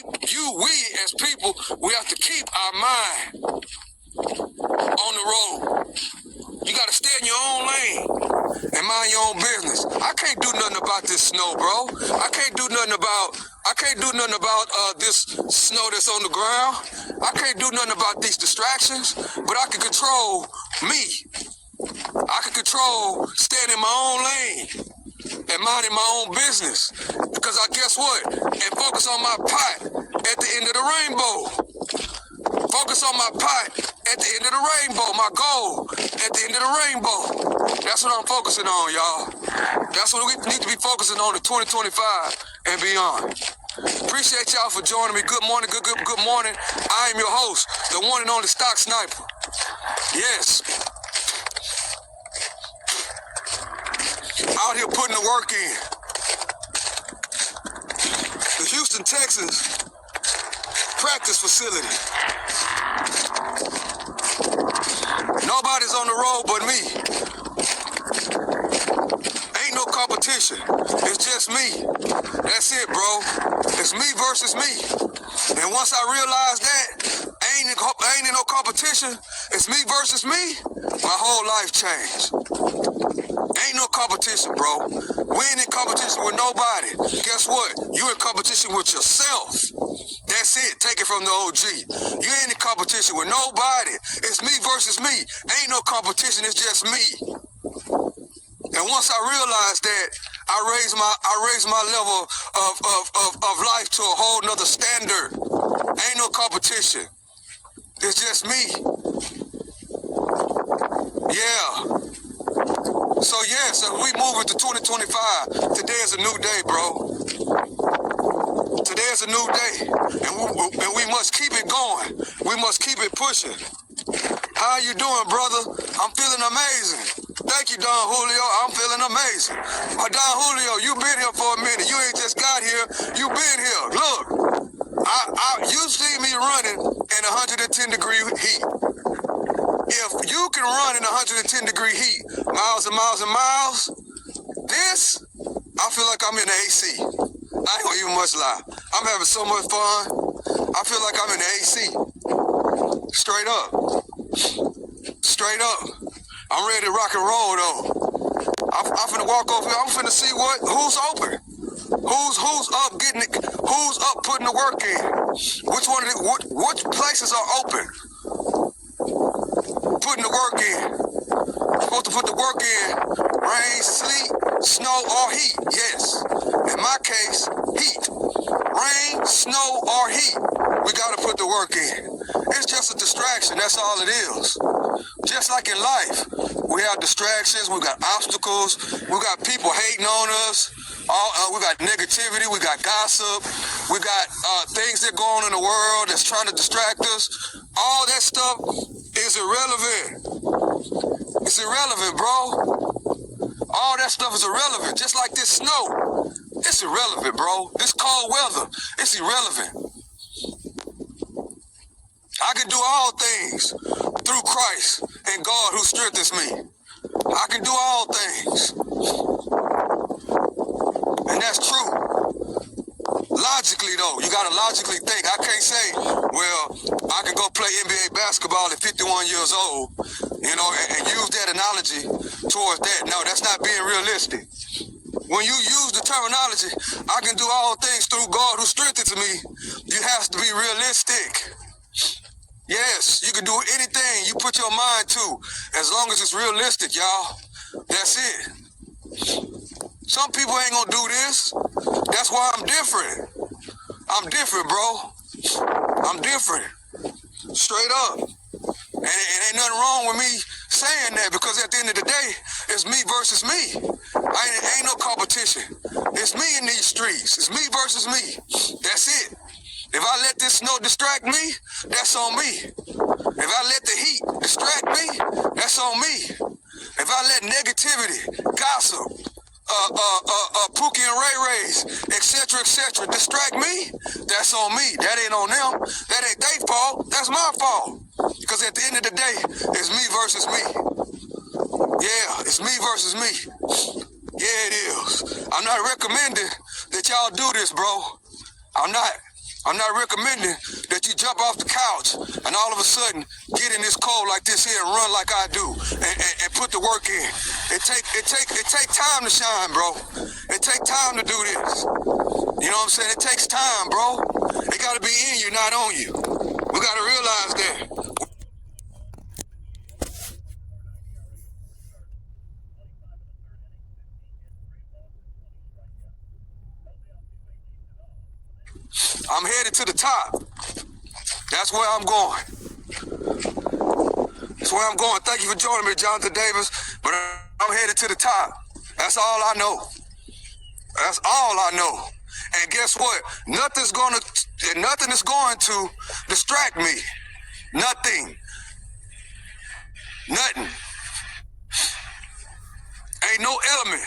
We as people, we have to keep our mind on the road. You got to stay in your own lane and mind your own business. I can't do nothing about this snow, bro. I can't do nothing about this snow that's on the ground. I can't do nothing about these distractions, but I can control me. I can control staying in my own lane and minding my own business. Because I guess what? And focus on my pot at the end of the rainbow. Focus on my pot at the end of the rainbow. My goal at the end of the rainbow. That's what I'm focusing on, y'all. That's what we need to be focusing on in 2025 and beyond. Appreciate y'all for joining me. Good morning, good morning. I am your host, the one and only Stock Sniper. Yes. Out here putting the work in. The Houston, Texas practice facility. Nobody's on the road but me. Ain't no competition. It's just me. That's it, bro. It's me versus me. And once I realized that, ain't in no competition. It's me versus me. My whole life changed. Ain't no competition, bro. We ain't in competition with nobody. Guess what? You in competition with yourself. That's it. Take it from the OG. You ain't in competition with nobody. It's me versus me. Ain't no competition. It's just me. And once I realized that, I raised my level of life to a whole nother standard. Ain't no competition. It's just me. Yeah. So we move into 2025. Today is a new day, bro. Today is a new day, and we must keep it going. We must keep it pushing. How you doing, brother? I'm feeling amazing. Thank you, Don Julio. I'm feeling amazing. Don Julio, you been here for a minute. You ain't just got here. You been here. Look, you see me running in 110-degree heat. If you can run in 110-degree heat, miles and miles and miles, this, I feel like I'm in the AC. I ain't gonna even much lie. I'm having so much fun. I feel like I'm in the AC. Straight up. Straight up. I'm ready to rock and roll though. I'm finna walk over here. I'm finna see who's open. Who's up getting it? Who's up putting the work in? Which places are open? Putting the work in. Supposed to put the work in. Rain, sleet, snow, or heat. Yes. In my case, heat. Rain, snow, or heat. We gotta put the work in. It's just a distraction. That's all it is. Just like in life, we have distractions. We got obstacles. We got people hating on us. We got negativity. We got gossip. We got things that go on in the world that's trying to distract us. All that stuff is irrelevant. It's irrelevant, bro. All that stuff is irrelevant. Just like this snow. It's irrelevant, bro. This cold weather, it's irrelevant. I can do all things through Christ and God who strengthens me. I can do all things. And that's true. Logically, though, you got to logically think. I can't say, well, I can go play NBA basketball at 51 years old, and use that analogy towards that. No, that's not being realistic. When you use the terminology, I can do all things through God who strengthens me, you have to be realistic. Yes, you can do anything you put your mind to, as long as it's realistic, y'all. That's it. Some people ain't gonna do this. That's why I'm different. I'm different, bro. I'm different. Straight up. And ain't nothing wrong with me saying that, because at the end of the day, it's me versus me. Ain't no competition. It's me in these streets. It's me versus me. That's it. If I let this snow distract me, that's on me. If I let the heat distract me, that's on me. If I let negativity, gossip, Pookie and Ray Rays, etc., distract me, that's on me. That ain't on them. That ain't their fault. That's my fault. Because at the end of the day, it's me versus me. Yeah, it's me versus me. Yeah, it is. I'm not recommending that y'all do this, bro. I'm not. I'm not recommending that you jump off the couch and all of a sudden get in this cold like this here and run like I do and put the work in. It take time to shine, bro. It take time to do this. You know what I'm saying? It takes time, bro. It gotta be in you, not on you. We gotta realize that. I'm headed to the top. That's where I'm going. That's where I'm going. Thank you for joining me, Jonathan Davis. But I'm headed to the top. That's all I know. That's all I know. And guess what? Nothing is going to distract me. Nothing. Nothing. Ain't no element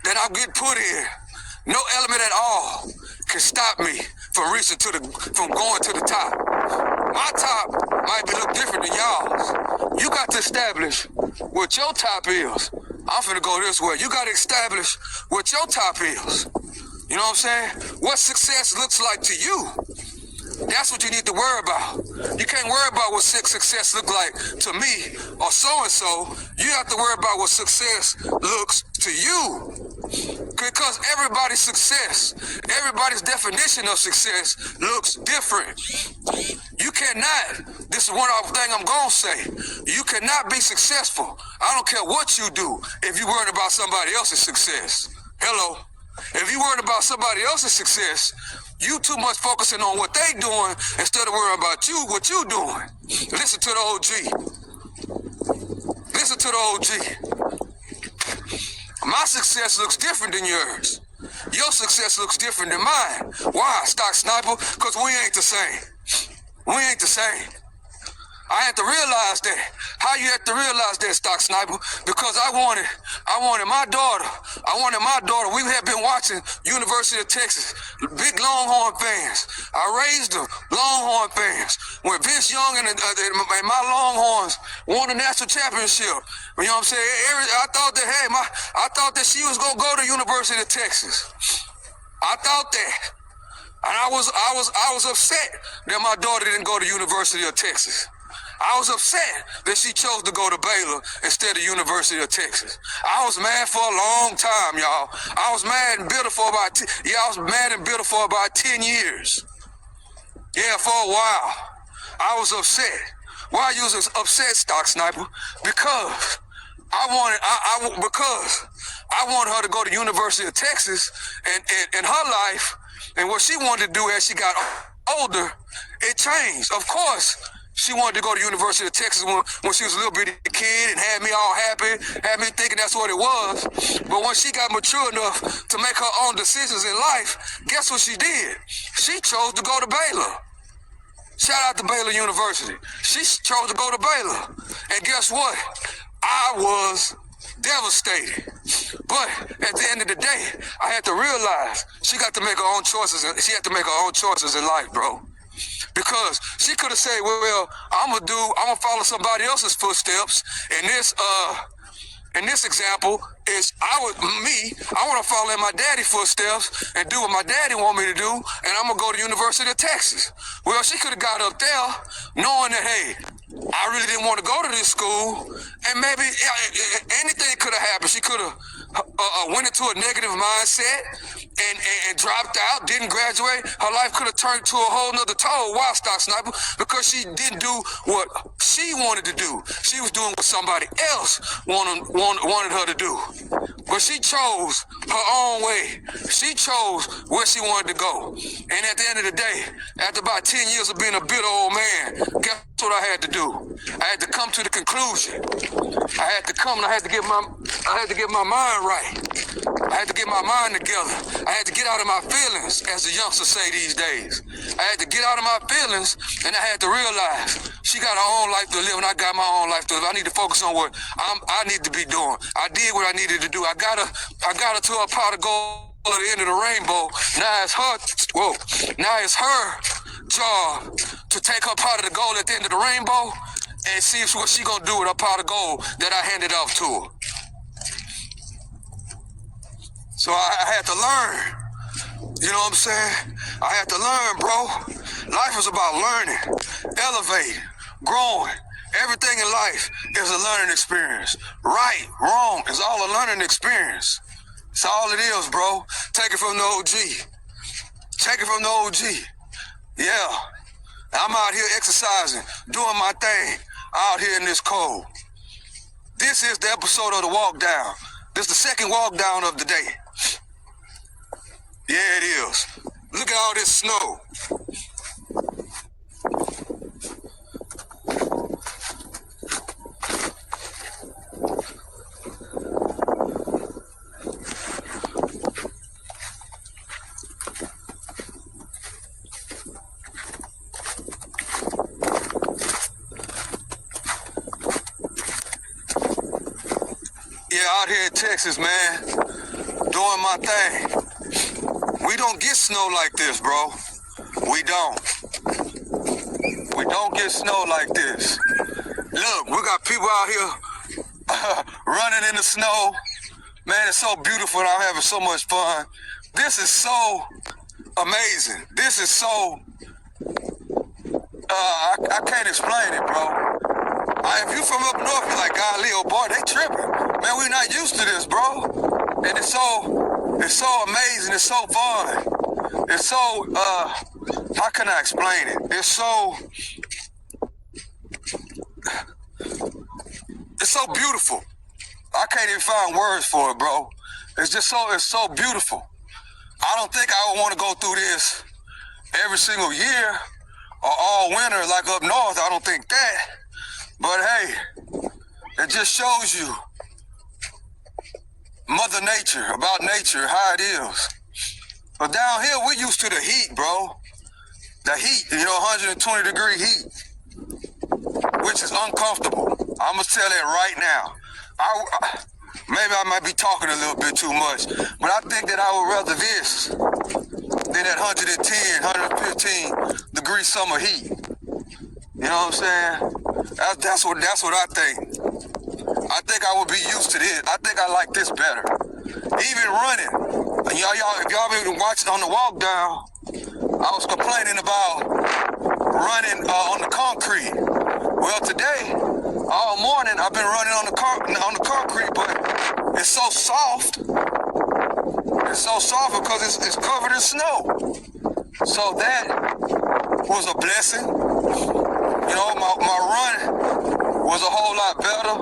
that I get put in. No element at all can stop me from going to the top. My top might be a little different than y'all's. You got to establish what your top is. I'm finna go this way. You got to establish what your top is. You know what I'm saying? What success looks like to you. That's what you need to worry about. You can't worry about what success looks like to me or so-and-so. You have to worry about what success looks to you. Because everybody's success, everybody's definition of success looks different. You cannot, this is one thing I'm going to say, you cannot be successful. I don't care what you do if you're worried about somebody else's success. Hello? If you're worried about somebody else's success, you too much focusing on what they doing instead of worrying about you, what you doing. Listen to the OG. Listen to the OG. My success looks different than yours. Your success looks different than mine. Why, Stock Sniper? Because we ain't the same. We ain't the same. I had to realize that. How you had to realize that, Stock Sniper? Because I wanted my daughter. We had been watching University of Texas, big Longhorn fans. I raised them, Longhorn fans. When Vince Young and my Longhorns won the national championship, you know what I'm saying? I thought that she was gonna go to University of Texas. I thought that. And I was upset that my daughter didn't go to University of Texas. I was upset that she chose to go to Baylor instead of University of Texas. I was mad for a long time, y'all. I was mad and bitter for about 10 years. Yeah, for a while. I was upset. Why you was upset, Stock Sniper? Because I wanted her to go to University of Texas, and her life and what she wanted to do as she got older, it changed. Of course, she wanted to go to University of Texas when she was a little bitty kid and had me all happy, had me thinking that's what it was. But when she got mature enough to make her own decisions in life, guess what she did? She chose to go to Baylor. Shout out to Baylor University. She chose to go to Baylor. And guess what? I was devastated. But at the end of the day, I had to realize she got to make her own choices. She had to make her own choices in life, bro. Because she could have said, well, I'm gonna follow somebody else's footsteps. In this example, I want to follow in my daddy's footsteps and do what my daddy want me to do, and I'm gonna go to University of Texas. Well, she could have got up there knowing that, hey, I really didn't want to go to this school, and maybe anything could have happened. She could have went into a negative mindset and dropped out, didn't graduate. Her life could have turned to a whole nother toll. Why, Stock Sniper? Because she didn't do what she wanted to do. She was doing what somebody else wanted her to do. But she chose her own way. She chose where she wanted to go. And at the end of the day, after about 10 years of being a bitter old man, guess what I had to do? I had to come to the conclusion. I had to get my mind right. I had to get my mind together. I had to get out of my feelings, as the youngsters say these days. I had to get out of my feelings, and I had to realize she got her own life to live, and I got my own life to live. I need to focus on what I need to be doing. I did what I needed to do. I got her to a pot of gold at the end of the rainbow. Now it's her job to take her part of the gold at the end of the rainbow and see what she gonna do with her pot of gold that I handed off to her. So I had to learn You know what I'm saying? I had to learn, bro. Life is about learning, elevating, growing. Everything in life is a learning experience. Right, wrong, is all a learning experience. That's all it is, bro. Take it from the OG. Take it from the OG. Yeah. I'm out here exercising, doing my thing, out here in this cold. This is the episode of the walk down. This is the second walk down of the day. Yeah, it is. Look at all this snow. Yeah, out here in Texas, man, doing my thing. We don't get snow like this, bro. We don't. We don't get snow like this. Look, we got people out here running in the snow. Man, it's so beautiful and I'm having so much fun. This is so amazing. This is so, I can't explain it, bro. If you from up north, you're like, golly, oh boy, they tripping. Man, we're not used to this, bro. And it's so amazing. It's so fun. It's so, how can I explain it? It's so beautiful. I can't even find words for it, bro. It's so beautiful. I don't think I would want to go through this every single year or all winter like up north. I don't think that. But hey, it just shows you Mother Nature, about nature, how it is. But down here, we're used to the heat, bro. The heat, 120-degree heat, which is uncomfortable. I'm going to tell that right now. Maybe I might be talking a little bit too much, but I think that I would rather this than that 110, 115-degree summer heat. You know what I'm saying? That's what I think. I think I would be used to this. I think I like this better. Even running. If y'all been watching on the walk down, I was complaining about running on the concrete. Well, today, all morning, I've been running on the concrete, but it's so soft. It's so soft because it's covered in snow. So that was a blessing. My run was a whole lot better.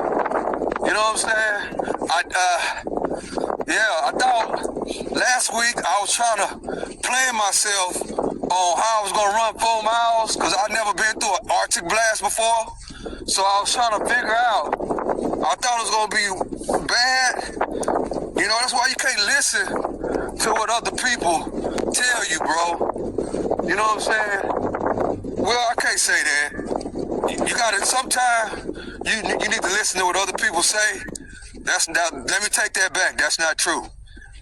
You know what I'm saying? I thought last week I was trying to plan myself on how I was going to run 4 miles because I'd never been through an Arctic blast before. So I was trying to figure out. I thought it was going to be bad. That's why you can't listen to what other people tell you, bro. You know what I'm saying? Well, I can't say that. You gotta, sometimes you need to listen to what other people say. Let me take that back. That's not true.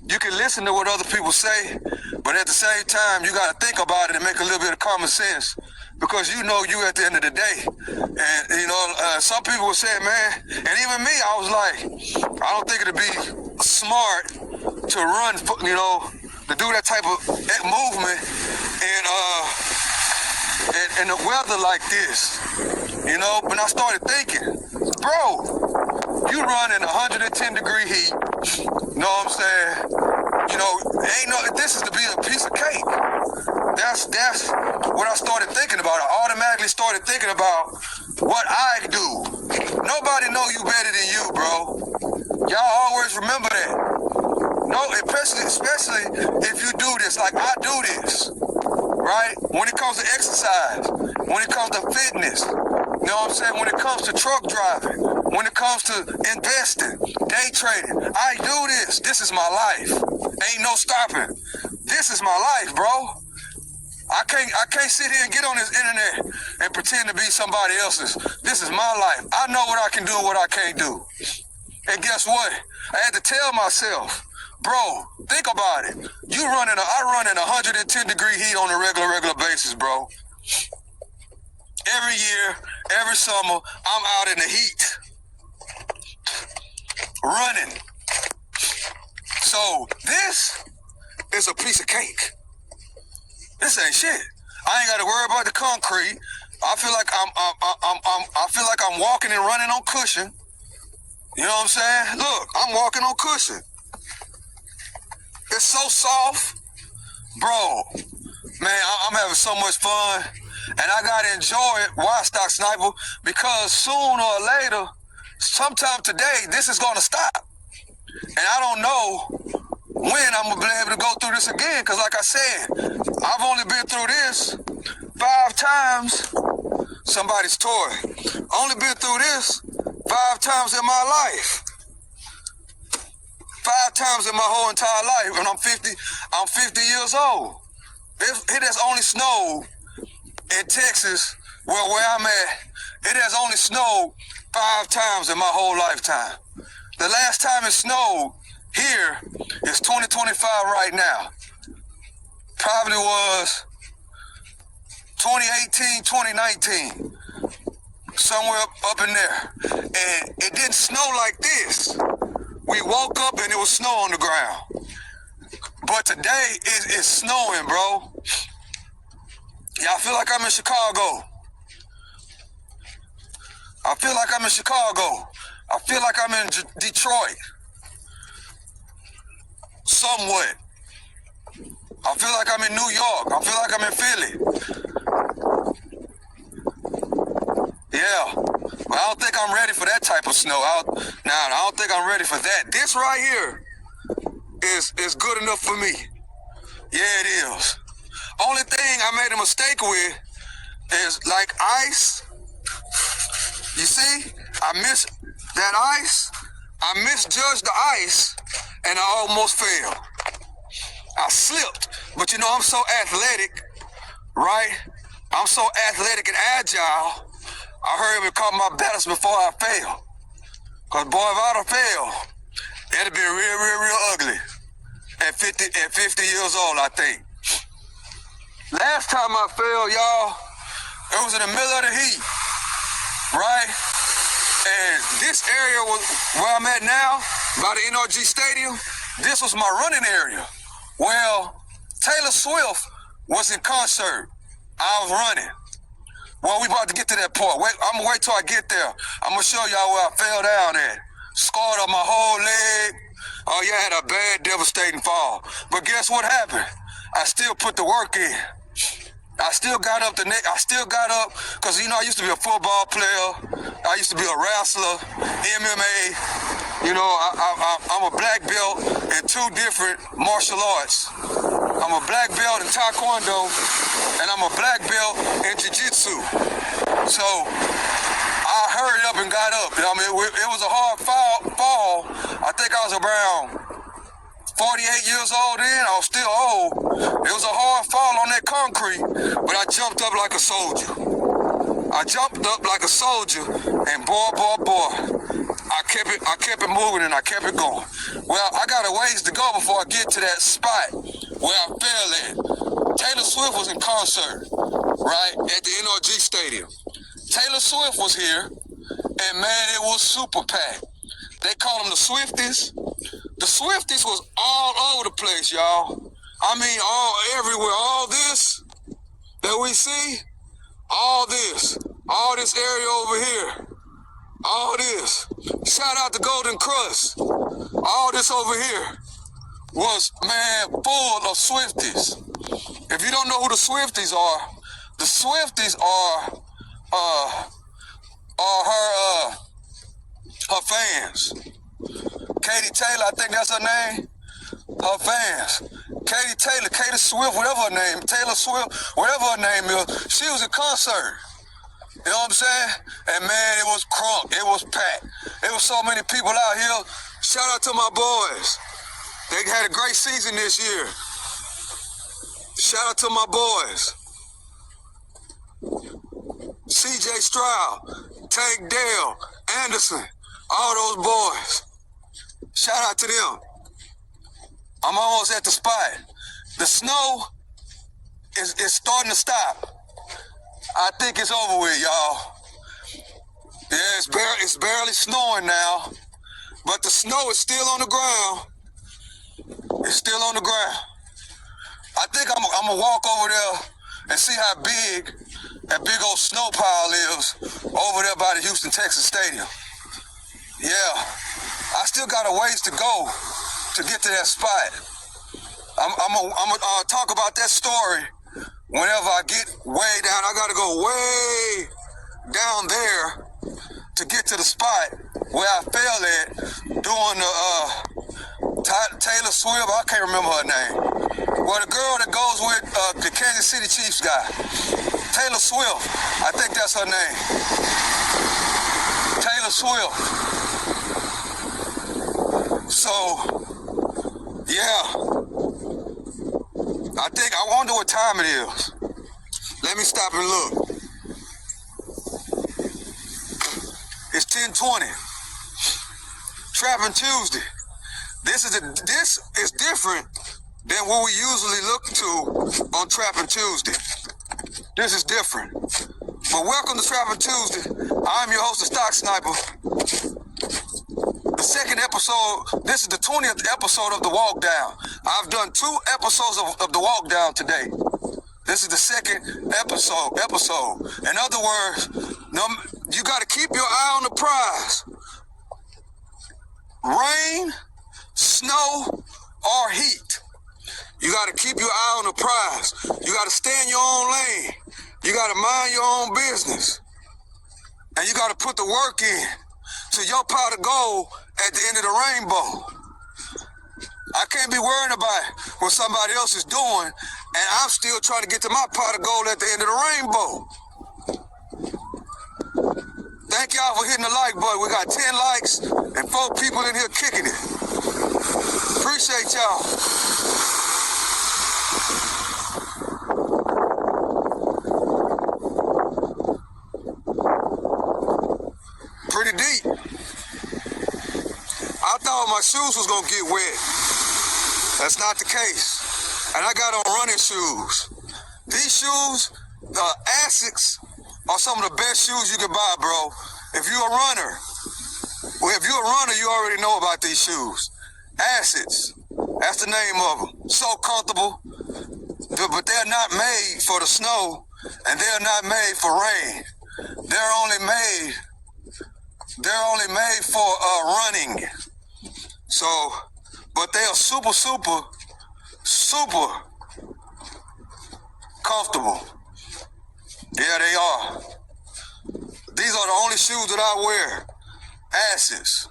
You can listen to what other people say, but at the same time, you gotta think about it and make a little bit of common sense. Because you at the end of the day. And, some people were saying, man, and even me, I was like, I don't think it'd be smart to run, to do that type of movement in the weather like this. But I started thinking, bro, you run in 110-degree heat, you know what I'm saying? This is to be a piece of cake. That's what I started thinking about. I automatically started thinking about what I do. Nobody know you better than you, bro. Y'all always remember that. No, especially if you do this, like I do this, right? When it comes to exercise, when it comes to fitness, you know what I'm saying? When it comes to truck driving, when it comes to investing, day trading, I do this. This is my life. Ain't no stopping. This is my life, bro. I can't sit here and get on this internet and pretend to be somebody else's. This is my life. I know what I can do and what I can't do. And guess what? I had to tell myself, bro, think about it. I run in 110-degree heat on a regular basis, bro. Every year, every summer, I'm out in the heat. Running. So this is a piece of cake. This ain't shit. I ain't got to worry about the concrete. I feel like I'm walking and running on cushion. You know what I'm saying? Look, I'm walking on cushion. It's so soft, bro. Man, I'm having so much fun, and I gotta enjoy it. Why, Stock Sniper? Because sooner or later, sometime today, this is gonna stop, and I don't know when I'm gonna be able to go through this again. Because, like I said, I've only been through this 5 times. Somebody's toy. Only been through this 5 times in my life. 5 times in my whole entire life, and I'm 50 years old. It has only snowed in Texas, where I'm at. It has only snowed 5 times in my whole lifetime. The last time it snowed here is 2025 right now. Probably was 2018, 2019. Somewhere up in there. And it didn't snow like this. We woke up and it was snow on the ground. But today it's snowing, bro. Yeah, I feel like I'm in Chicago. I feel like I'm in Chicago. I feel like I'm in Detroit. Somewhat. I feel like I'm in New York. I feel like I'm in Philly. Yeah. But I don't think I'm ready for that type of snow. I don't think I'm ready for that. This right here is good enough for me. Yeah, it is. Only thing I made a mistake with is like ice. You see, I missed that ice. I misjudged the ice, and I almost fell. I slipped, but you know I'm so athletic, right? I'm so athletic and agile. I hurry up and caught my balance before I fell. Cause boy, if I'd have failed, it'd be real ugly. At 50 years old, I think. Last time I fell, y'all, it was in the middle of the heat, right? And this area was where I'm at now, by the NRG Stadium. This was my running area. Well, Taylor Swift was in concert. I was running. Well, we about to get to that part. I'm gonna wait till I get there. I'm gonna show y'all where I fell down at. Scarred up my whole leg. Oh yeah, I had a bad, devastating fall. But guess what happened? I still put the work in. I still got up because, you know, I used to be a football player. I used to be a wrestler, MMA. You know, I'm a black belt in 2 different martial arts. I'm a black belt in Taekwondo, and I'm a black belt in Jiu-Jitsu. So I hurried up and got up. You know, I mean, it was a hard fall. I think I was around 48 years old then. I was still old. It was a hard fall on that concrete, but I jumped up like a soldier. And boy, I kept it moving and I kept it going. Well, I got a ways to go before I get to that spot where I fell at. Taylor Swift was in concert, right, at the NRG Stadium. Taylor Swift was here, and man, it was super packed. They called them the Swifties. The Swifties was all over the place, y'all. I mean, everywhere. All this that we see, all this area over here, all this. Shout out to Golden Crust. All this over here was, man, full of Swifties. If you don't know who the Swifties are her fans. Katie Taylor, I think that's her name. Her fans. Katie Taylor, Katie Swift, whatever her name, Taylor Swift, whatever her name is, she was in concert. You know what I'm saying? And man, it was crunk. It was packed. There was so many people out here. Shout out to my boys. They had a great season this year. Shout out to my boys. CJ Stroud, Tank Dale, Anderson, all those boys. Shout out to them. I'm almost at the spot. The snow is starting to stop. I think it's over with, y'all. Yeah, it's barely snowing now, but the snow is still on the ground. It's still on the ground. I think I'm gonna walk over there and see how big that big old snow pile is over there by the Houston, Texas Stadium. Yeah, I still got a ways to go to get to that spot. I'm gonna talk about that story whenever I get way down. I gotta go way down there to get to the spot where I fell at doing the Taylor Swift. I can't remember her name. Well, the girl that goes with the Kansas City Chiefs guy, Taylor Swift. I think that's her name. Taylor Swift. So, yeah. I wonder what time it is. Let me stop and look. It's 10:20. Trapping Tuesday. This is different than what we usually look to on Trapping Tuesday. This is different. But welcome to Trapping Tuesday. I'm your host, the Stock Sniper. The second episode, this is the 20th episode of The Walk Down. I've done 2 episodes of The Walk Down today. This is the second episode. In other words, you got to keep your eye on the prize. Rain, snow, or heat. You got to keep your eye on the prize. You got to stay in your own lane. You got to mind your own business. And you got to put the work in to your pot of gold at the end of the rainbow. I can't be worrying about what somebody else is doing, and I'm still trying to get to my pot of gold at the end of the rainbow. Thank y'all for hitting the like button. We got 10 likes and 4 people in here kicking it. Appreciate y'all. Pretty deep. I thought my shoes was gonna get wet. That's not the case. And I got on running shoes. These shoes, Asics, are some of the best shoes you can buy, bro. If you're a runner, you already know about these shoes. Asics, that's the name of them. So comfortable, but they're not made for the snow, and they're not made for rain. They're only made for running. So, but they are super comfortable. Yeah, they are. These are the only shoes that I wear. Asics.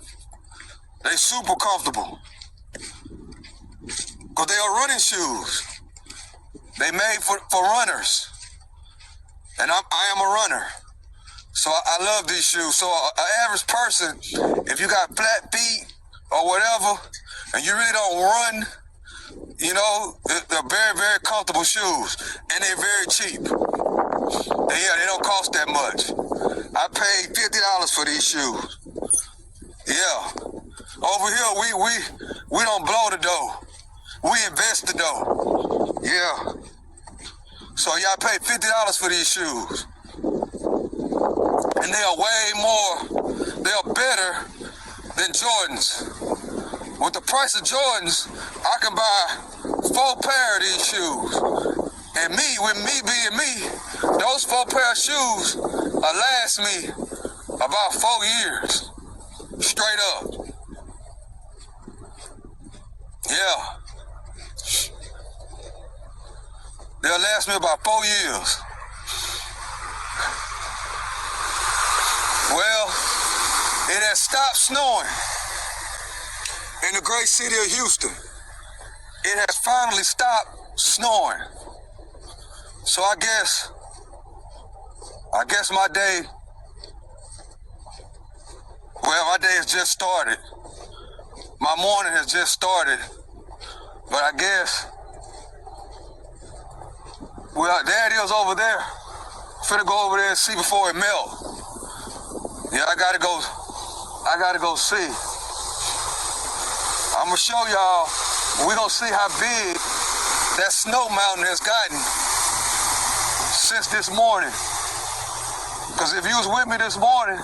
They super comfortable. Because they are running shoes. They made for runners. And I am a runner. So I love these shoes. So an average person, if you got flat feet or whatever, and you really don't run, they're very, very comfortable shoes. And they're very cheap. They don't cost that much. I paid $50 for these shoes. Yeah. Over here, we don't blow the dough. We invest the dough. Yeah. So y'all pay $50 for these shoes. And they are better than Jordans. With the price of Jordans, I can buy 4 pair of these shoes. And with me being me, those 4 pair of shoes will last me about 4 years. Straight up. Yeah. They'll last me about 4 years. Well, it has stopped snowing in the great city of Houston. It has finally stopped snowing. So I guess my day has just started. My morning has just started. But I guess, there it is over there. Finna go over there and see before it melts. Yeah, I gotta go see. I'm gonna show y'all, we're gonna see how big that snow mountain has gotten since this morning. Because if you was with me this morning,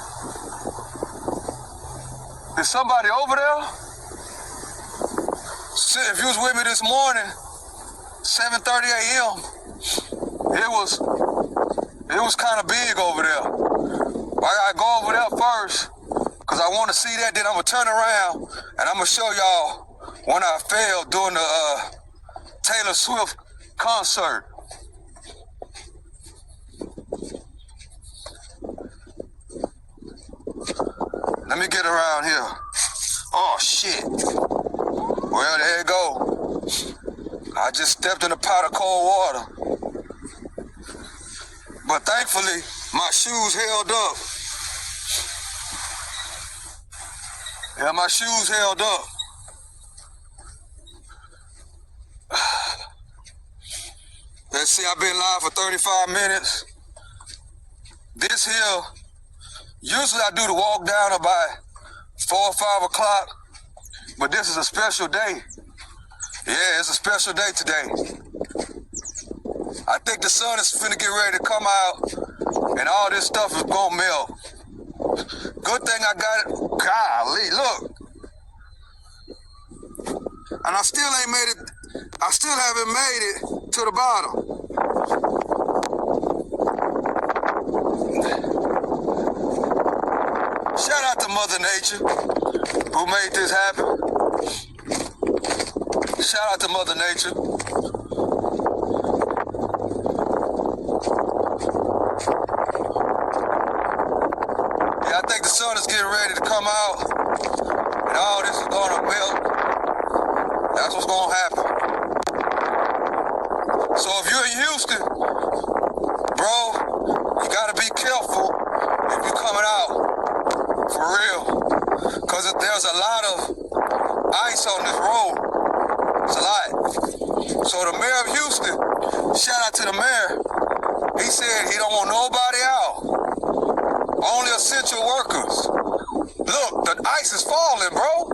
is somebody over there? If you was with me this morning, 7:30 a.m. It was kind of big over there. I gotta go over there first, cause I want to see that. Then I'm gonna turn around and I'm gonna show y'all when I fell during the Taylor Swift concert. Let me get around here. Oh shit. Well, there you go. I just stepped in a pot of cold water. But thankfully, my shoes held up. Yeah, my shoes held up. Let's see, I've been live for 35 minutes. This here, usually I do the walk down about 4 or 5 o'clock, but this is a special day. Yeah, it's a special day today. I think the sun is finna get ready to come out and all this stuff is gonna melt. Good thing I got it. Golly, look. And I still ain't made it. I still haven't made it to the bottom. Shout out to Mother Nature who made this happen. Shout out to Mother Nature. Yeah, I think the sun is getting ready to come out and all this is gonna melt. That's what's gonna happen. So if you're in Houston, bro, you gotta be careful if you're coming out, for real. Cause there's a lot of ice on this road. It's a lot. So the mayor of Houston, shout out to the mayor, he said he don't want nobody out. Only essential workers. Look, the ice is falling, bro.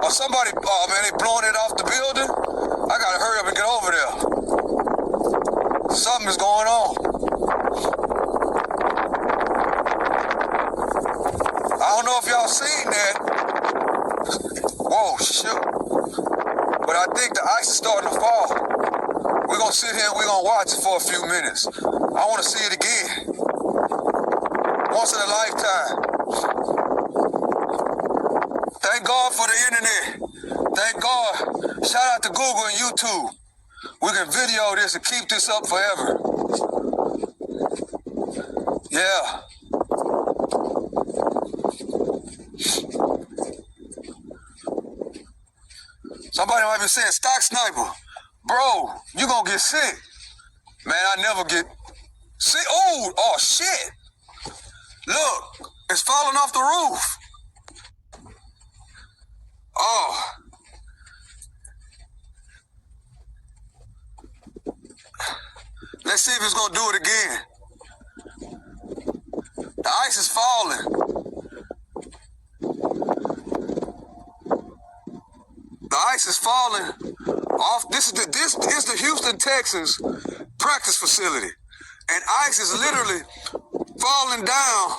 Or somebody, oh man, they blowing it off the building. I gotta hurry up and get over there. Something is going on. I don't know if y'all seen that. Whoa, shoot. But I think the ice is starting to fall. We're gonna sit here and we're gonna watch it for a few minutes. I wanna see it again. Once in a lifetime. Thank God for the internet. Thank God. Shout out to Google and YouTube. We can video this and keep this up forever. Yeah. Somebody might be saying, stock sniper. Bro, you gonna get sick. Man, I never get sick. Oh shit. Look, it's falling off the roof. Oh. Let's see if it's gonna do it again. The ice is falling. The ice is falling off. This is the Houston Texans practice facility. And ice is literally falling down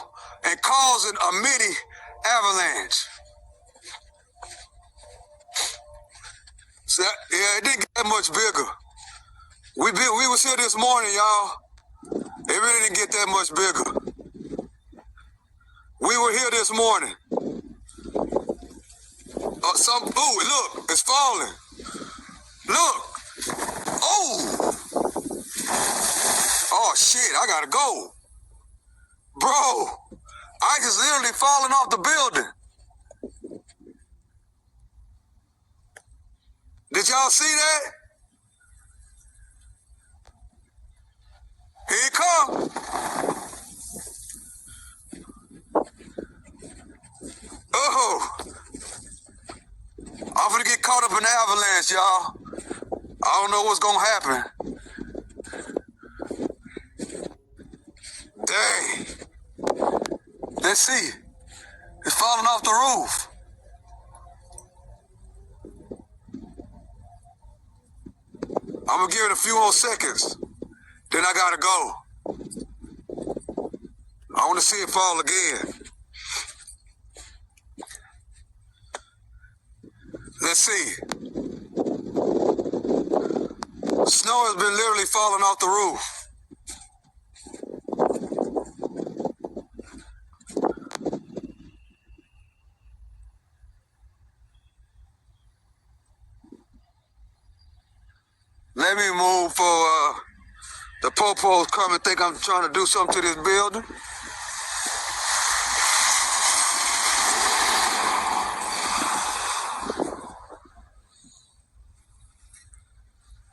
and causing a mini avalanche. So, yeah, it didn't get that much bigger. We was here this morning, y'all. It really didn't get that much bigger. We were here this morning. Look, it's falling. Look. Oh shit, I gotta go. Bro, ice is literally falling off the building. Did y'all see that? Here it come. Oh. I'm gonna get caught up in the avalanche, y'all. I don't know what's gonna happen. Dang. Let's see. It's falling off the roof. I'm gonna give it a few more seconds. Then I gotta go. I wanna see it fall again. Let's see. Snow has been literally falling off the roof. Let me move for the popos come and think I'm trying to do something to this building.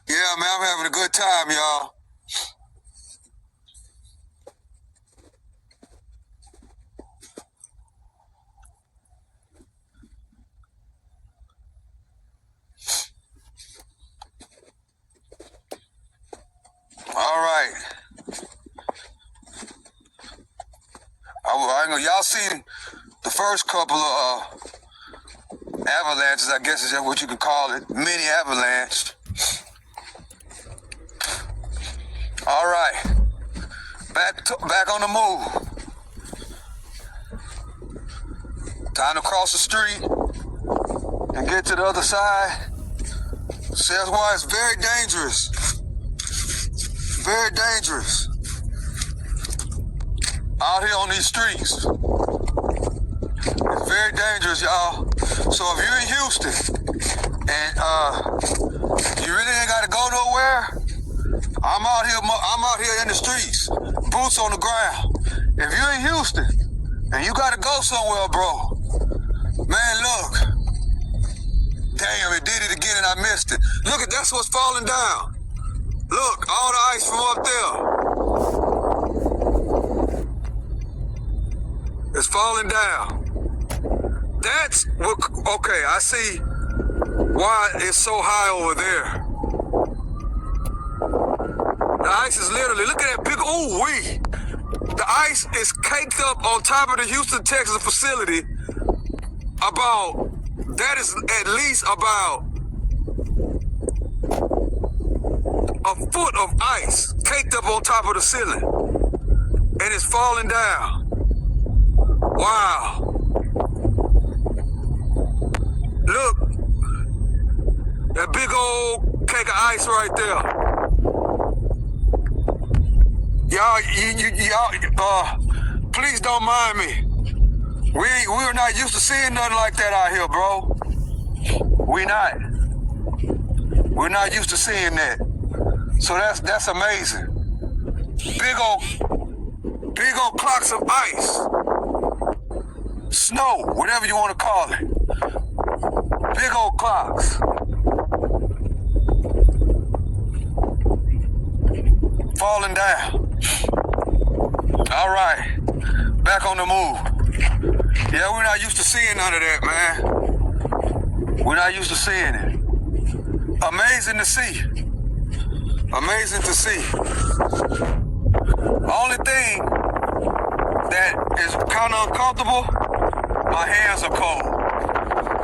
Yeah, man, I'm having a good time, y'all. All right. Y'all seen the first couple of avalanches, I guess is what you can call it, mini avalanche. All right, back on the move. Time to cross the street and get to the other side. See, that's why it's very dangerous. Very dangerous out here on these streets. It's very dangerous, y'all. So if you're in Houston and you really ain't got to go nowhere, I'm out here in the streets, boots on the ground. If you're in Houston and you got to go somewhere, bro, man, look. Damn, it did it again and I missed it. Look, that's what's falling down. Look, all the ice from up there. It's falling down. That's what, okay, I see why it's so high over there. The ice is literally, look at that big, ooh-wee. The ice is caked up on top of the Houston, Texas facility that is at least about a foot of ice caked up on top of the ceiling. And it's falling down. Wow. Look, that big old cake of ice right there. Y'all, please don't mind me. We're not used to seeing nothing like that out here, bro. We're not used to seeing that. So that's amazing. Big old clocks of ice. Snow, whatever you want to call it. Big old clocks. Falling down. All right. Back on the move. Yeah, we're not used to seeing none of that, man. We're not used to seeing it. Amazing to see. Amazing to see. Only thing that is kind of uncomfortable, my hands are cold.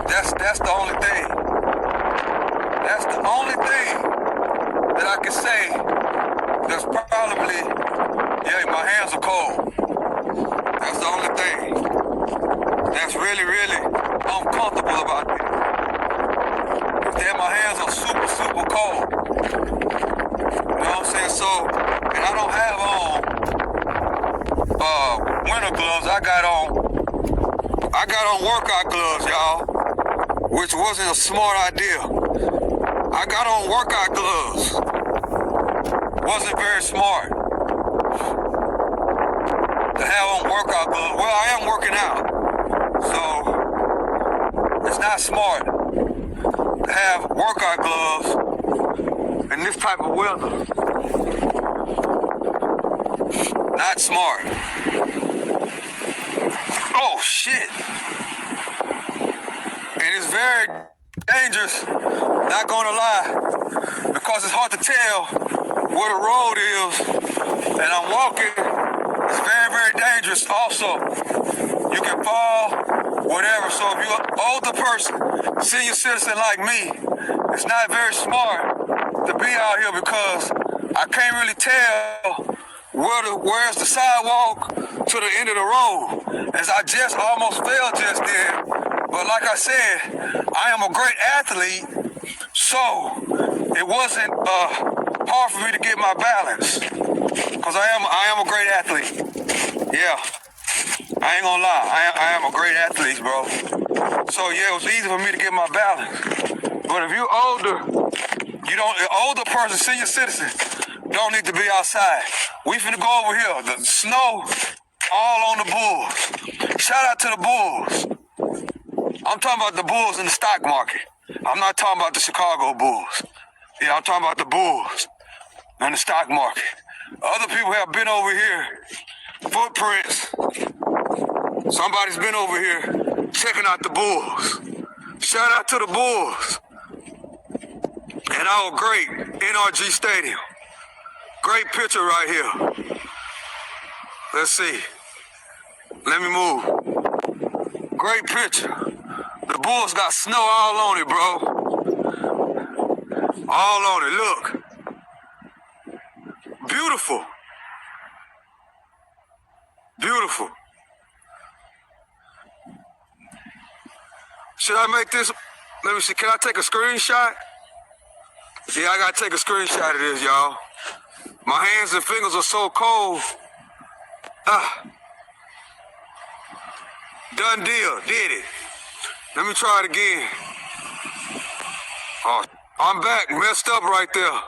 That's the only thing. That's the only thing that I can say that's probably, yeah, my hands are cold. That's the only thing that's really, really uncomfortable about this. Yeah, my hands are super, super cold. You know what I'm saying? So, and I don't have on winter gloves. I got on workout gloves, y'all, which wasn't a smart idea. I got on workout gloves. Wasn't very smart to have on workout gloves. Well, I am working out, so it's not smart to have workout gloves in this type of weather. Not smart. Oh, shit. And it's very dangerous, not gonna lie, because it's hard to tell where the road is, and I'm walking. It's very, very dangerous also. You can fall, whatever. So if you're an older person, senior citizen like me, it's not very smart to be out here because I can't really tell where's the sidewalk to the end of the road, as I just almost fell just then. But like I said, I am a great athlete, so it wasn't hard for me to get my balance, because I am a great athlete. Yeah, I ain't gonna lie, I am a great athlete, bro. So yeah, it was easy for me to get my balance. But if you're older, an older person, senior citizen, don't need to be outside. We finna go over here. The snow all on the bulls. Shout out to the bulls. I'm talking about the bulls in the stock market. I'm not talking about the Chicago Bulls. Yeah, I'm talking about the bulls in the stock market. Other people have been over here, footprints. Somebody's been over here checking out the bulls. Shout out to the bulls and our great NRG Stadium. Great picture right here. Let's see. Let me move. Great picture. The bulls got snow all on it, bro. All on it, look. Beautiful. Beautiful. Should I make this? Let me see, can I take a screenshot? Yeah, I gotta take a screenshot of this, y'all. My hands and fingers are so cold. Done deal, did it. Let me try it again. Oh, I'm back, messed up right there.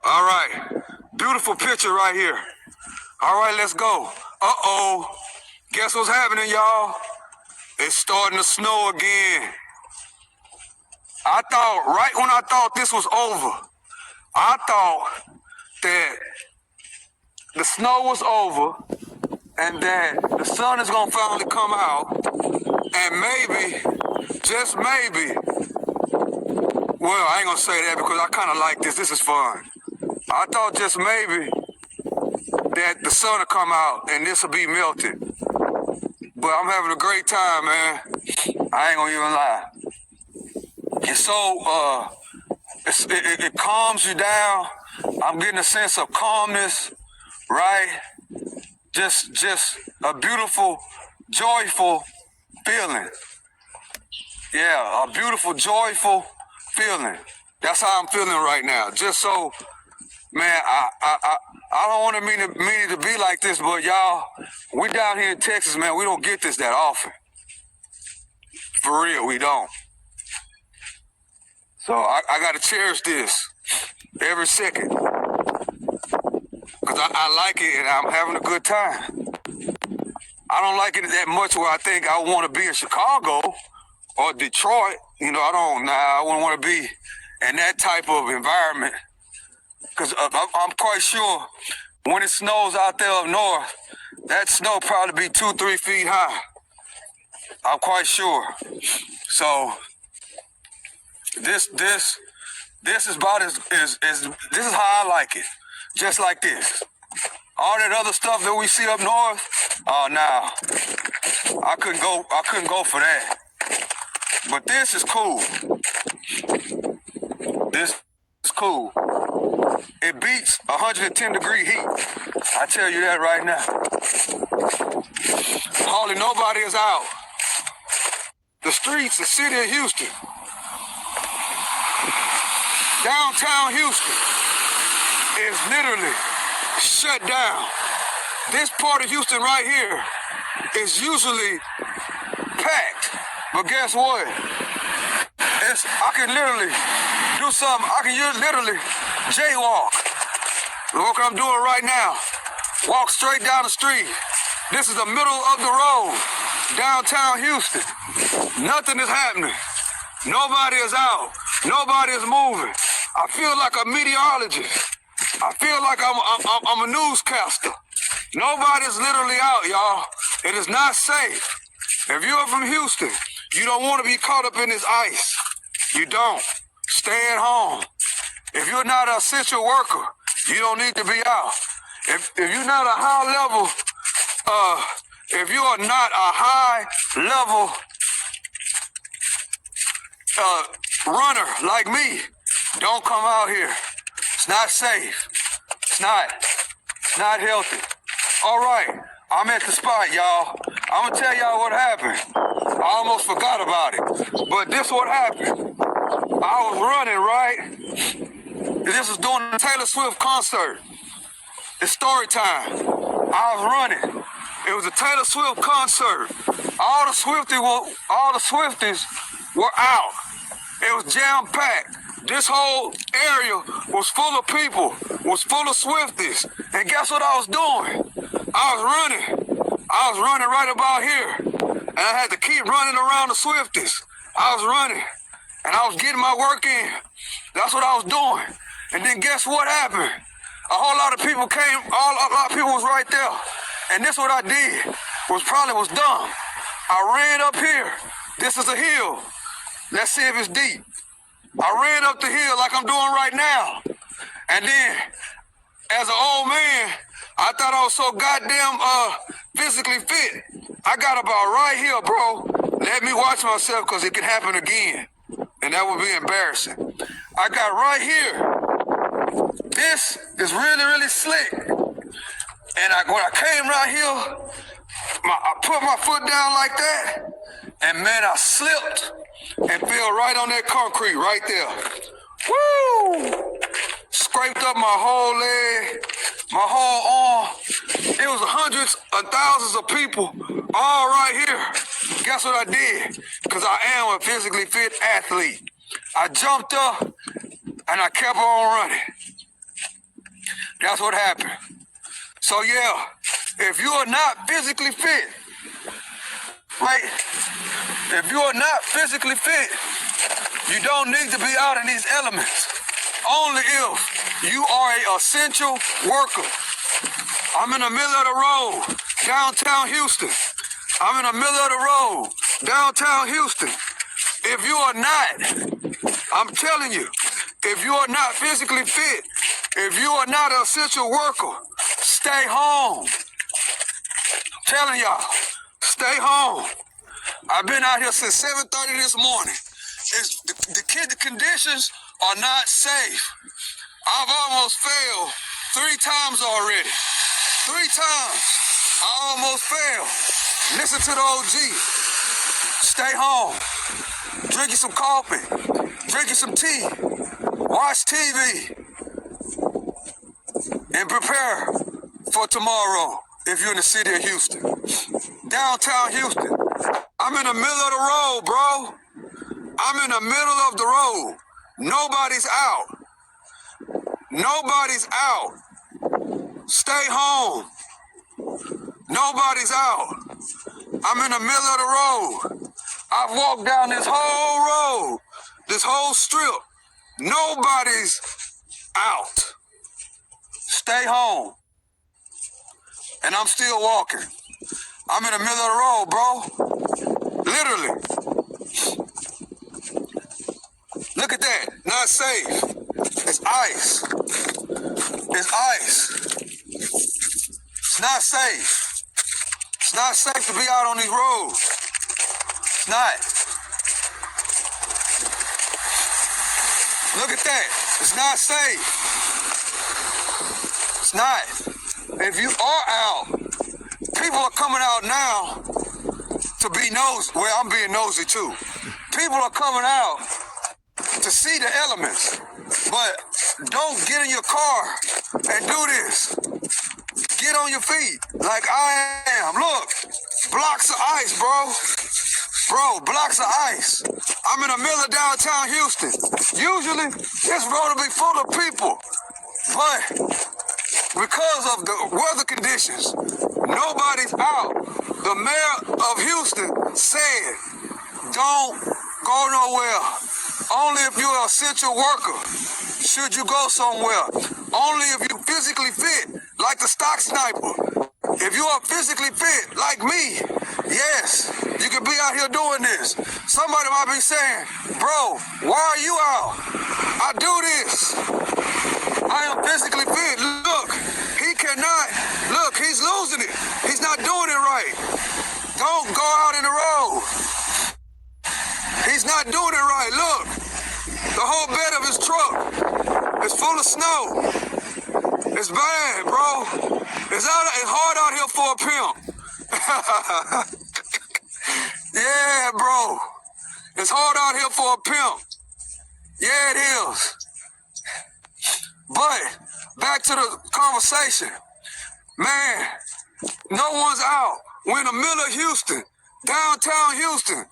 All right, beautiful picture right here. All right, let's go. Uh-oh, guess what's happening, y'all? It's starting to snow again. Right when I thought this was over, I thought that the snow was over and that the sun is gonna finally come out and maybe, just maybe, well, I ain't gonna say that because I kind of like this. This is fun. I thought just maybe that the sun will come out and this will be melted. But I'm having a great time, man. I ain't gonna even lie. It's so, it calms you down. I'm getting a sense of calmness, right? Just a beautiful, joyful feeling. Yeah, a beautiful, joyful feeling. That's how I'm feeling right now. Just so, man, I don't want to mean it to be like this, but y'all, we down here in Texas, man, we don't get this that often. For real, we don't. So I got to cherish this every second. Because I like it and I'm having a good time. I don't like it that much where I think I want to be in Chicago or Detroit. You know, I wouldn't want to be in that type of environment. Because I'm quite sure when it snows out there up north, that snow probably be 2-3 feet high. I'm quite sure. So this is about this is how I like it. Just like this. All that other stuff that we see up north, oh nah. I couldn't go for that. But this is cool. This is cool. It beats 110-degree heat. I tell you that right now. Hardly nobody is out. The streets, the city of Houston. Downtown Houston is literally shut down. This part of Houston right here is usually packed. But guess what? I can literally do something. I can literally jaywalk. Look what I'm doing right now. Walk straight down the street. This is the middle of the road. Downtown Houston. Nothing is happening. Nobody is out. Nobody is moving. I feel like a meteorologist. I feel like I'm a newscaster. Nobody's literally out, y'all. It is not safe. If you're from Houston, you don't want to be caught up in this ice. You don't. Stay at home. If you're not an essential worker, you don't need to be out. If you're not a high level, if you are not a high level runner like me, don't come out here. It's not safe. It's not healthy. All right, I'm at the spot, y'all. I'm gonna tell y'all what happened. I almost forgot about it. But this what happened. I was running, right? This was during the Taylor Swift concert. It's story time. I was running. It was a Taylor Swift concert. All the Swifties were out. It was jam-packed. This whole area was full of people, was full of Swifties. And guess what I was doing? I was running. I was running right about here. And I had to keep running around the Swifties. I was running. And I was getting my work in. That's what I was doing. And then guess what happened? A whole lot of people came, a lot of people was right there. And this what I did, was dumb. I ran up here. This is a hill. Let's see if it's deep. I ran up the hill like I'm doing right now. And then, as an old man, I thought I was so goddamn physically fit. I got about right here, bro. Let me watch myself because it could happen again. And that would be embarrassing. I got right here. This is really, really slick. And when I came right here, I put my foot down like that, and man, I slipped and fell right on that concrete right there. Woo! Scraped up my whole leg, my whole arm. It was hundreds of thousands of people all right here. Guess what I did? Because I am a physically fit athlete. I jumped up and I kept on running. That's what happened. So yeah, if you are not physically fit, right? If you are not physically fit, you don't need to be out in these elements. Only if you are an essential worker. I'm in the middle of the road, downtown Houston. I'm in the middle of the road, downtown Houston. If you are not, I'm telling you, if you are not physically fit, if you are not an essential worker, stay home. I'm telling y'all, stay home. I've been out here since 7:30 this morning. The conditions are not safe. I've almost failed 3 times already. 3 times. I almost failed. Listen to the OG. Stay home. Drink you some coffee. Drink you some tea. Watch TV. And prepare for tomorrow if you're in the city of Houston. Downtown Houston. I'm in the middle of the road, bro. I'm in the middle of the road. Nobody's out. Nobody's out. Stay home. Nobody's out. I'm in the middle of the road. I've walked down this whole road, this whole strip. Nobody's out. Stay home. And I'm still walking. I'm in the middle of the road, bro. Literally. Look at that. Not safe. It's ice. It's ice. It's not safe. It's not safe to be out on these roads. It's not. Look at that. It's not safe. It's not. If you are out, people are coming out now to be nosy. Well, I'm being nosy too. People are coming out to see the elements. But don't get in your car and do this. Get on your feet like I am. Look, blocks of ice, bro. Bro, blocks of ice. I'm in the middle of downtown Houston. Usually, this road will be full of people. But because of the weather conditions, nobody's out. The mayor of Houston said, don't go nowhere. Only if you're an essential worker should you go somewhere. Only if you're physically fit, like the stock sniper. If you are physically fit, like me, yes, you can be out here doing this. Somebody might be saying, bro, why are you out? I do this. I am physically fit. Look, he cannot. Look, he's losing it. He's not doing it right. Don't go out in the road. He's not doing it right. Look, the whole bed of his truck is full of snow. It's bad, bro. It's hard out here for a pimp. Yeah. Yeah, bro. It's hard out here for a pimp. Yeah, it is. But back to the conversation. Man, no one's out. We're in the middle of Houston, downtown Houston.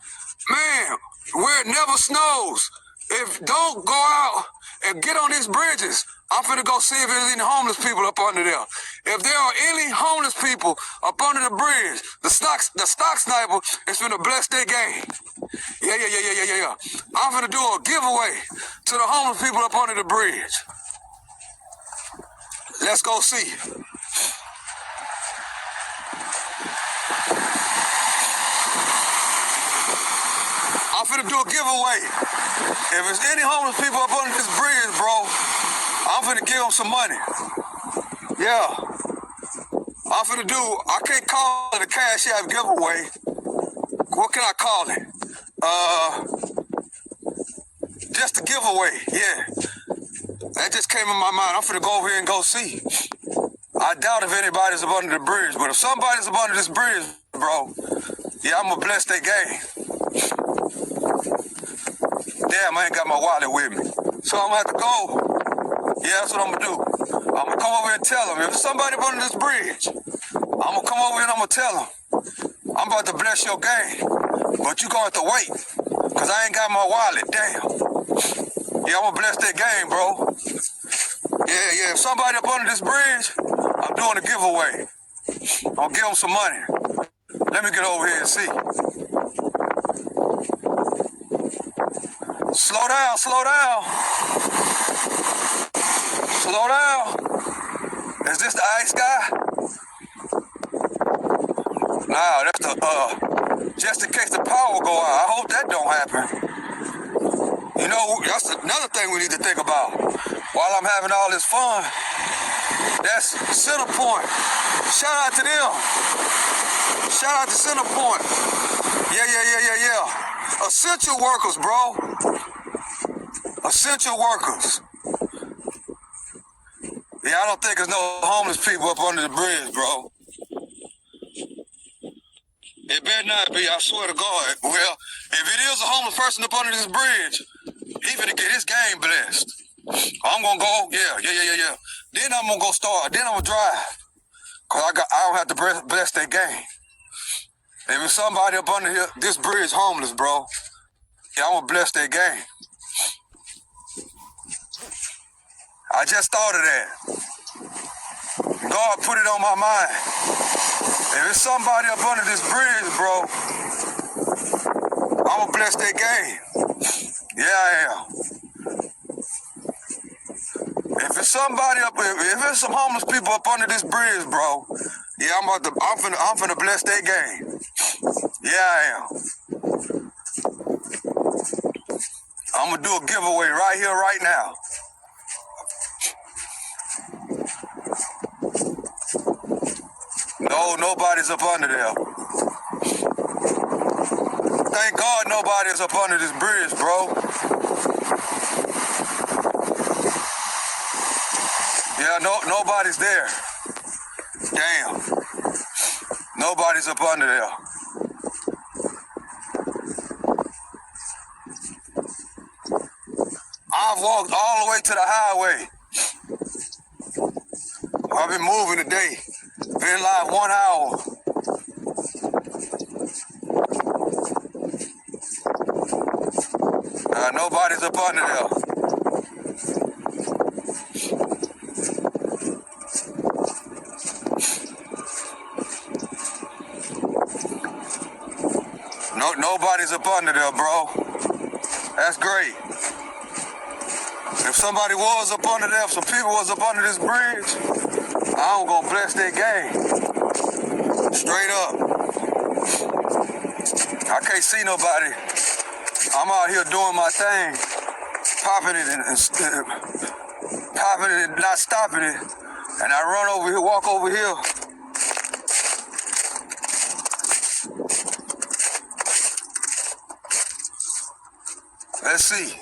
Man, where it never snows. If don't go out and get on these bridges, I'm finna go see if there's any homeless people up under there. If there are any homeless people up under the bridge, the stock sniper is finna bless their game. Yeah. I'm finna do a giveaway to the homeless people up under the bridge. Let's go see. I'm finna do a giveaway. If there's any homeless people up under this bridge, bro, I'm finna give them some money. Yeah. I'm finna do, I can't call it a Cash App giveaway. What can I call it? Just a giveaway, yeah. That just came in my mind. I'm finna go over here and go see. I doubt if anybody's up under the bridge, but if somebody's up under this bridge, bro, yeah, I'm gonna bless their game. Damn, I ain't got my wallet with me. So I'm gonna have to go. Yeah, that's what I'm gonna do. I'm gonna come over here and tell them. If somebody up under this bridge, I'm gonna come over here and I'm gonna tell them. I'm about to bless your game, but you gonna have to wait, cause I ain't got my wallet, damn. Yeah, I'm gonna bless their game, bro. Yeah, if somebody up under this bridge, I'm doing a giveaway. I'll give them some money. Let me get over here and see. Slow down. Slow down. Is this the ice guy? Nah, that's the, just in case the power go out. I hope that don't happen. You know, that's another thing we need to think about. While I'm having all this fun, that's Centerpoint. Shout out to them. Shout out to Centerpoint. Yeah. Essential workers, bro. Essential workers. Yeah, I don't think there's no homeless people up under the bridge, bro. It better not be, I swear to God. Well, if it is a homeless person up under this bridge, he finna get his game blessed. I'm gonna go, yeah. Then I'm gonna go start, then I'm gonna drive. Cause I don't have to bless that game. If it's somebody up under here, this bridge homeless, bro, yeah, I'm gonna bless that game. I just thought of that. God put it on my mind. If it's somebody up under this bridge, bro, I'm gonna bless their game. Yeah, I am. If it's somebody up, if it's some homeless people up under this bridge, bro, yeah, I'm finna bless their game. Yeah, I am. I'm gonna do a giveaway right here, right now. No, nobody's up under there. Thank God nobody's up under this bridge, bro. Yeah, nobody's there. Damn. Nobody's up under there. I've walked all the way to the highway. I've been moving today. Been like 1 hour. Nobody's up under there. Nobody's up under there, bro. That's great. If somebody was up under there, if some people was up under this bridge, I'm gonna bless their game. Straight up. I can't see nobody. I'm out here doing my thing, popping it and not stopping it. And I run over here, walk over here. Let's see.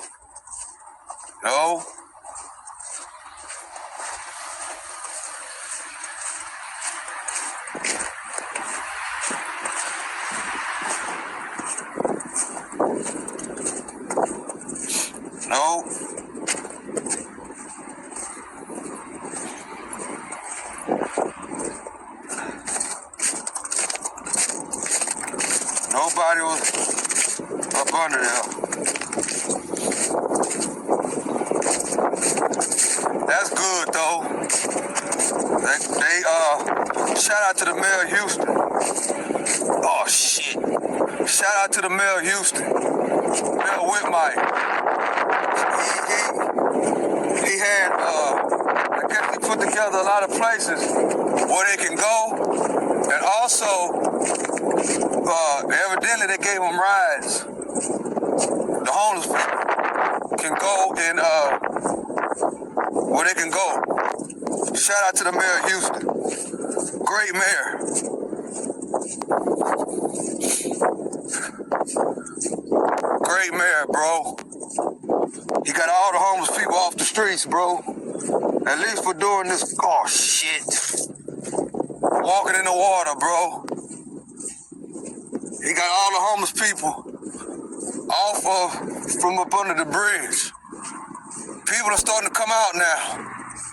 No. under there. That's good though. They shout out to the mayor of Houston. Oh shit. Shout out to the mayor of Houston. Mayor Whitmire. He had I guess he put together a lot of places where they can go, and also evidently they gave them rides. The homeless people can go and where they can go. Shout out to the mayor of Houston. Great mayor. Great mayor, bro. He got all the homeless people off the streets, bro. At least for doing this. Oh, shit. Walking in the water, bro. He got all the homeless people from up under the bridge. People are starting to come out now.